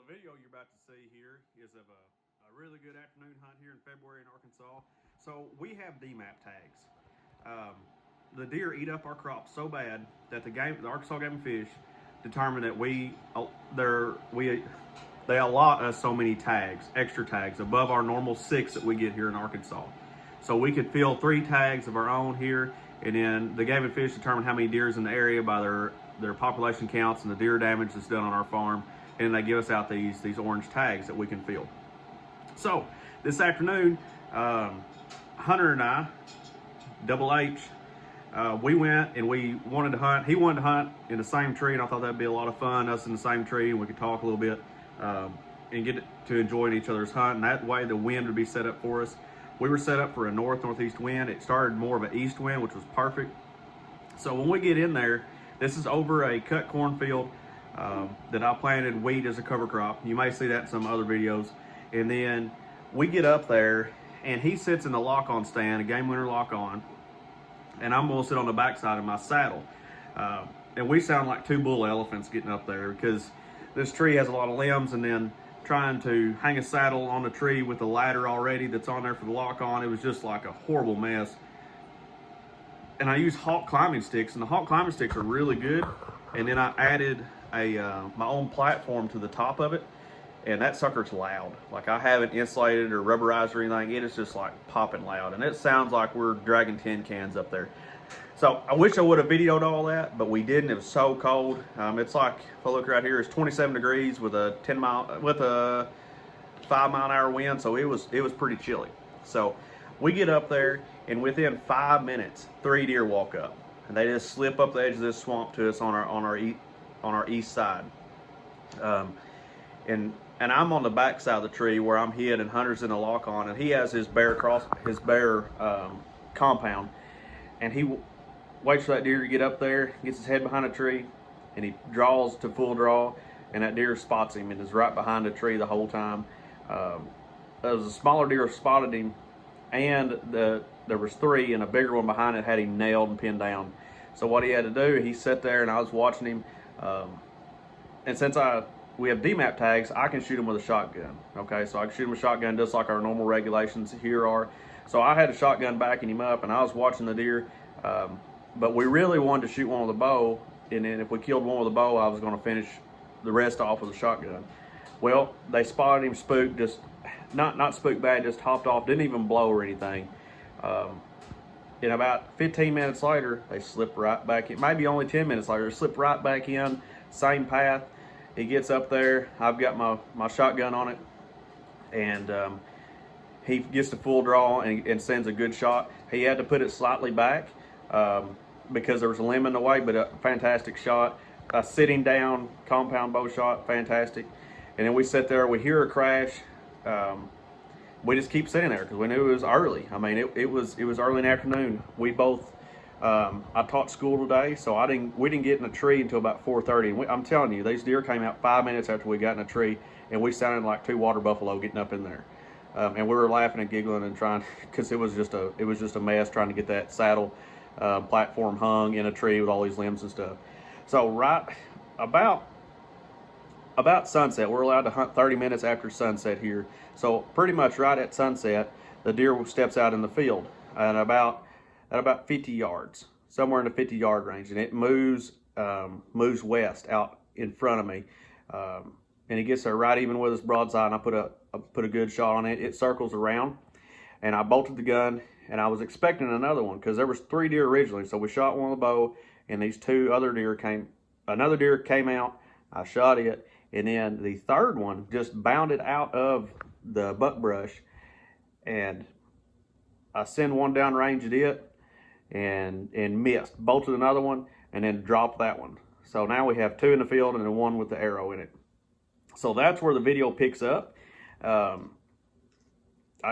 the video you're about to see here is of a really good afternoon hunt here in February in Arkansas. So we have DMAP tags. The deer eat up our crops so bad that the Arkansas Game and Fish determined that they allot us so many tags, extra tags, above our normal 6 that we get here in Arkansas. So we could fill 3 tags of our own here, and then the Game and Fish determine how many deer is in the area by their population counts and the deer damage that's done on our farm, and they give us out these orange tags that we can fill. So this afternoon, Hunter and I, Double H, we went and we wanted to hunt. He wanted to hunt in the same tree, and I thought that'd be a lot of fun, us in the same tree, and we could talk a little bit and get to enjoying each other's hunt, and that way the wind would be set up for us. We were set up for a northeast wind. It started more of an east wind, which was perfect. So when we get in there, this is over a cut cornfield that I planted wheat as a cover crop. You may see that in some other videos. And then we get up there, and he sits in the lock-on stand, a game winner lock-on, and I'm gonna sit on the backside of my saddle. And we sound like 2 bull elephants getting up there because this tree has a lot of limbs, and then trying to hang a saddle on the tree with a ladder already that's on there for the lock-on, it was just like a horrible mess. And I use Hawk climbing sticks, and the Hawk climbing sticks are really good. And then I added my own platform to the top of it, and that sucker's loud. Like, I haven't insulated or rubberized or anything. It is just like popping loud, and it sounds like we're dragging tin cans up there. So I wish I would have videoed all that, but we didn't. It was so cold. It's like, if I look right here, it's 27 degrees with a 5-mile-an-hour wind. So it was pretty chilly. So we get up there, and within 5 minutes, 3 deer walk up, and they just slip up the edge of this swamp to us on our east side. And I'm on the back side of the tree where I'm hid, and Hunter's in the lock-on, and he has his bear compound, and he waits for that deer to get up there, gets his head behind a tree, and he draws to full draw, and that deer spots him and is right behind the tree the whole time. There was a smaller deer spotted him, and there was 3, and a bigger one behind it had him nailed and pinned down. So what he had to do, he sat there, and I was watching him, and since we have DMAP tags, I can shoot him with a shotgun. Okay, so I can shoot him with a shotgun just like our normal regulations here are. So I had a shotgun backing him up, and I was watching the deer, but we really wanted to shoot one with a bow, and then if we killed one with a bow, I was going to finish the rest off with a shotgun. Well, they spotted him spooked, just not spooked bad, just hopped off, didn't even blow or anything. And about 15 minutes later, they slipped right back in. Maybe only 10 minutes later, they slipped right back in, same path. He gets up there, I've got my shotgun on it, and he gets to full draw and sends a good shot. He had to put it slightly back because there was a limb in the way, but a fantastic shot. A sitting down compound bow shot, fantastic. And then we sit there, we hear a crash. We just keep sitting there because we knew it was early. I mean, it was early in the afternoon. We both, I taught school today, so we didn't get in a tree until about 4:30. And I'm telling you, these deer came out 5 minutes after we got in a tree, and we sounded like 2 water buffalo getting up in there. And we were laughing and giggling and trying, because it was just a mess trying to get that saddle platform hung in a tree with all these limbs and stuff. So right about sunset, we're allowed to hunt 30 minutes after sunset here. So pretty much right at sunset, the deer steps out in the field at about 50 yards, somewhere in the 50-yard range, and it moves west out in front of me, and he gets there right even with his broadside, and I put a good shot on it. It circles around, and I bolted the gun, and I was expecting another one because there was 3 deer originally. So we shot one with a bow, and these 2 other deer another deer came out. I shot it, and then the 3rd one just bounded out of the buckbrush, and I sent one down range at it and missed. Bolted another one and then dropped that one. So now we have 2 in the field and then 1 with the arrow in it. So that's where the video picks up. I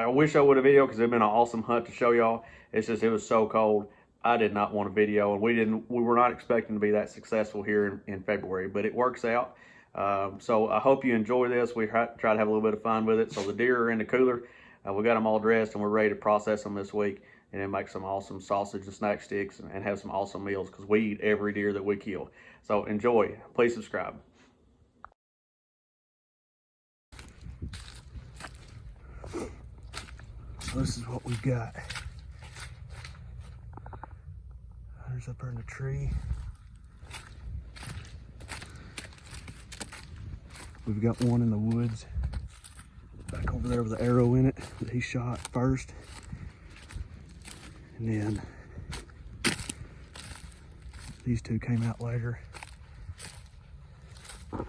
wish I would have videoed because it'd been an awesome hunt to show y'all. It's just, it was so cold. I did not want a video, and we were not expecting to be that successful here in February, but it works out. So I hope you enjoy this. We try to have a little bit of fun with it. So the deer are in the cooler. We got them all dressed, and we're ready to process them this week and then make some awesome sausage and snack sticks and have some awesome meals because we eat every deer that we kill. So enjoy. Please subscribe. So this is what we've got. There's up there in the tree. We've got one in the woods back over there with the arrow in it that he shot first. And then these two came out later. Make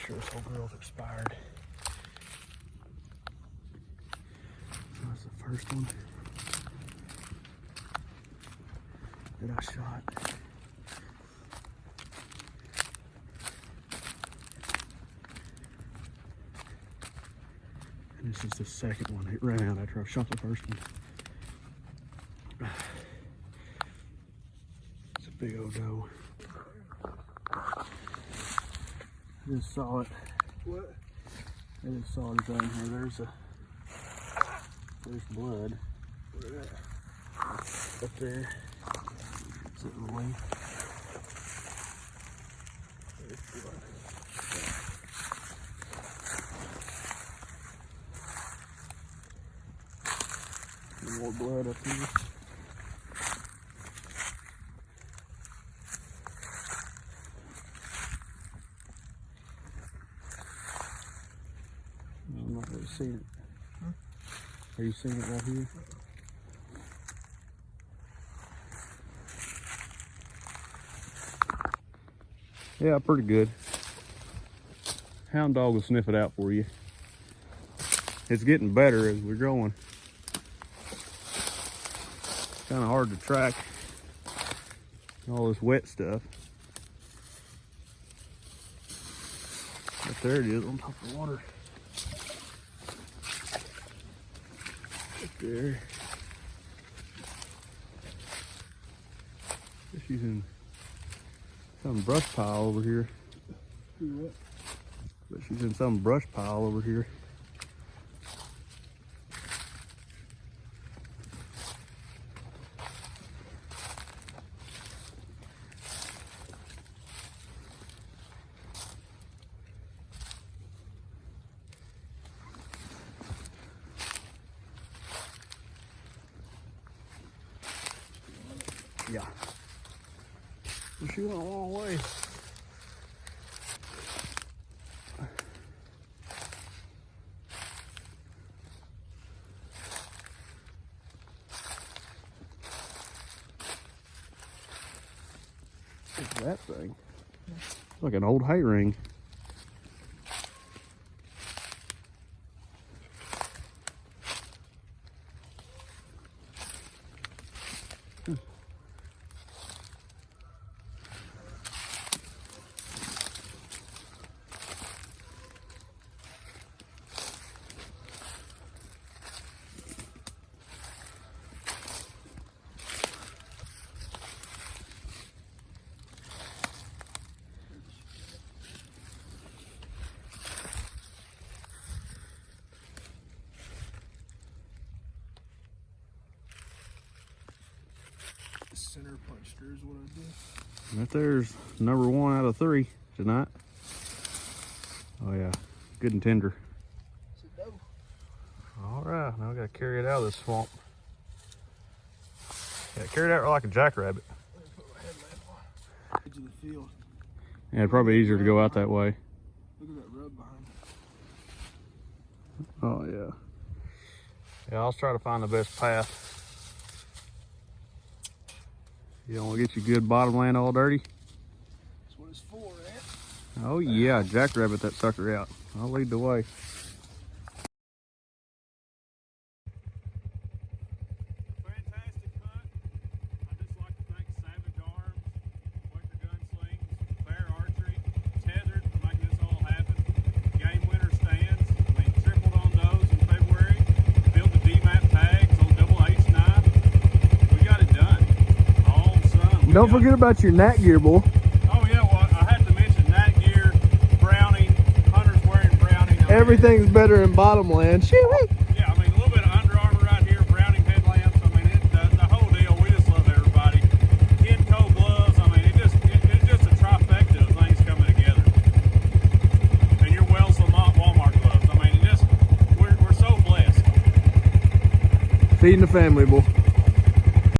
sure this whole grill's expired. That's the first one that I shot. And this is the second one. It ran out after I shot the first one. It's a big old doe. I just saw it. What? I just saw it down here. There's blood. Where at? Up there. Is it relief? There's blood. More blood up here. I'm not really seeing it. Huh? Are you seeing it right here? Yeah, pretty good. Hound dog will sniff it out for you. It's getting better as we're going. Kind of hard to track all this wet stuff. But there it is on top of the water. Right there. She's in some brush pile over here. But she's in some brush pile over here. Yeah. Well, she went a long way. What's that thing? It's like an old hay ring. Center punched her is what I did. Right there's number 1 out of 3 tonight. Oh yeah, good and tender. It's a doe. All right, now we gotta carry it out of this swamp. Yeah, carry it out like a jackrabbit. Let me put my headlamp on. Edge of the field. Yeah, it's probably easier to go out that way. Look at that rub behind it. Oh yeah. Yeah, I'll try to find the best path. You don't want to get your good bottomland all dirty? That's what it's for, eh? Oh yeah, jackrabbit that sucker out. I'll lead the way. Fantastic hunt. I'd just like to thank Savage Arms, Quaker Gunslings, Fair Archery, Tethrd for making this all happen. Game winner stands. We tripled on those in February. Built the D-map tags on double H knife. We got it done. Don't forget about your nat gear, boy. Oh yeah, well I had to mention nat gear, Browning, hunters wearing Browning. Everything's better in bottomland. Yeah, I mean a little bit of Under Armour right here, Browning headlamps. I mean the whole deal. We just love everybody. Kid toe gloves. I mean it's just a trifecta of things coming together. And your Wells Lamont Walmart gloves. I mean we're so blessed. Feeding the family, boy.